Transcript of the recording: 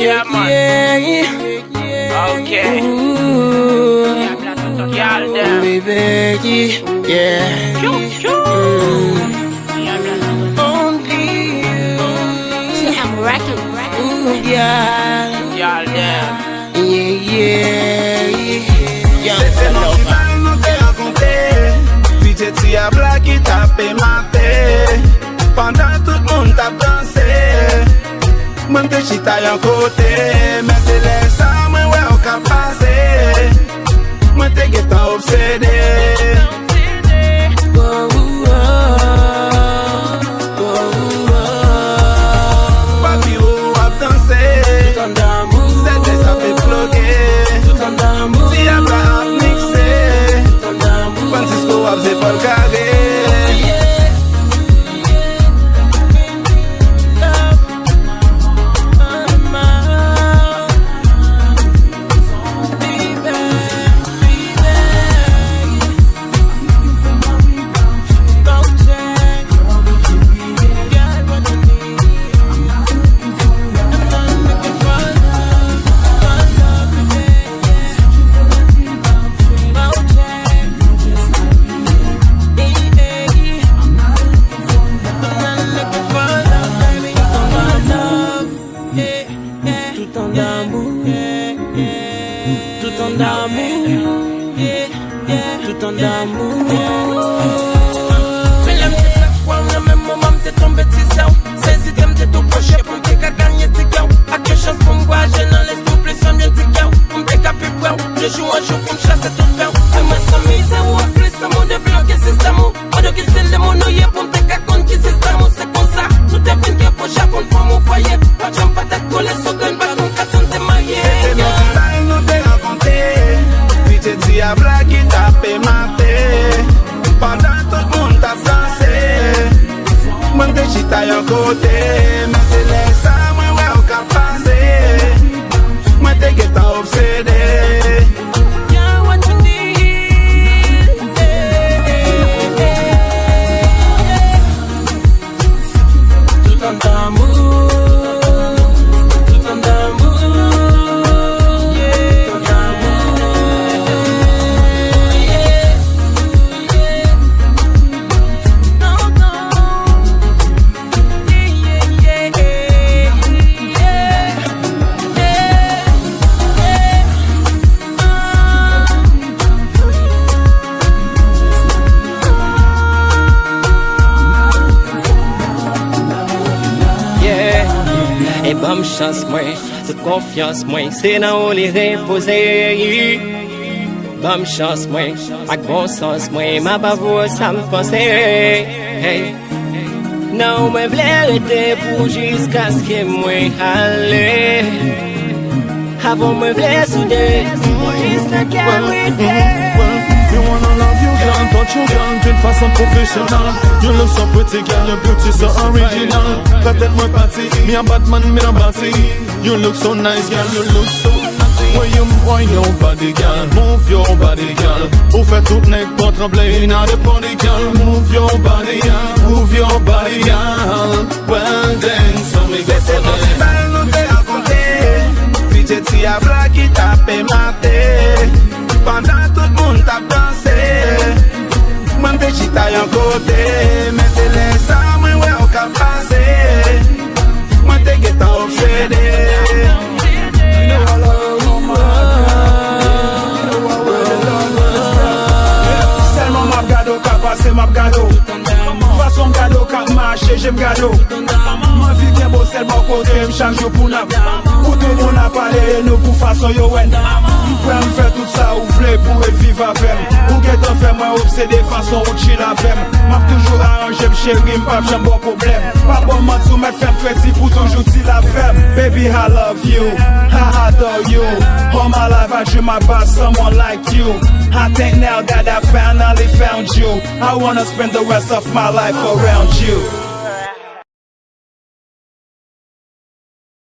Yeah, man. Okay. Y'all there. Baby, yeah. Only you. I'm rocking. Yeah. Y'all there. C'est non si mal nous t'es rencontré. Puis t'es à blague qui t'a fait mater. Pendant tout le monde t'a dansé. Moi t'es chita y'en côté. Mais c'est les ça, moi ouais au cap passé. Moi t'es guettant obsédé. Papi ou a dansé. C'était ça fait bloquer. Si y'a pas à mixer. Francisco a fait pas le carré. Tout en amour. Mais l'aime c'est la fois, le même moment t'es tombé de 6 ans. Ces idées m'étaient tout proches pour me faire gagner tes gars. A que chance pour me voir, je n'en laisse tout plus sans bien tes gars. Pour me faire caper pour je joue un jour pour me chasser tout faire. Et moi sans mise ou à plus, ça m'a débloqué système. Pas de qui c'est le mon oeil pour me faire compte qui système. C'est comme ça, tout est bien qui est pour Japon pour mon foyer. Pas de jambes, pas de coller sur gun, pas de casson, t'es maillé. C'est non si mal nous t'es rencontré. Puis t'es dit à blague qui t'a fait mater. Pendant tout le monde t'a dansé. Moi t'es chita y'en côté. Mais c'est les ça, moi ouais au cap passé. Moi t'es guettant obsédé. Yeah, what you need. Tout en amour. Tout en amour. Yeah. Tout en Et bonne chance, moi, toute confiance, moi, c'est dans où les reposer. Bonne chance, moi, avec bon sens, moi, ma bavoure, ça me pensait. Hey. Non, moi, voulais arrêter pour jusqu'à ce que moi aller. Avant, moi, voulais souder, jusqu'à qu'elle You wanna love you, girl, touch you, girl, d'une façon professionnelle. You look so pretty, girl, your beauty so original. Peut-être moins party, me a Batman, me a Batty. You look so nice, girl, you look so naughty. When you wind your body, girl, move your body, girl. Ou fait tout n'est pas trembler, in the body, girl. Move your body, girl. Well then, so me go C'est for bon si them. mal nous t'es rencontré. Puis t'es dit à blague qui t'a fait mater. Pendant tout le monde t'a dansé. Moi t'es chita y'en côté. Mais c'est les ça, moi ouais au cap passé. Moi t'es guettant obsédé. Seulement m'a gado qu'a passé m'a gado. Façon gado qu'a marché j'aime gado. Ma vie bien beau seulement côté chaque jour pour n'a. Pour tout le monde a parlé nous pour façon yo wen. M'prend m'fait tout ça ou vle pour vivre avec. Ou get en fait moi obsédé façon ou chill avec. M'a toujours arrangé m'chéri m'pas j'aime bon problème. Pas bon m'a tout mettre faire petit pour toujours t'y la femme. Baby I love you, I adore you. All my life I dream about someone like you. I think now that I finally found you. I wanna spend the rest of my life around you.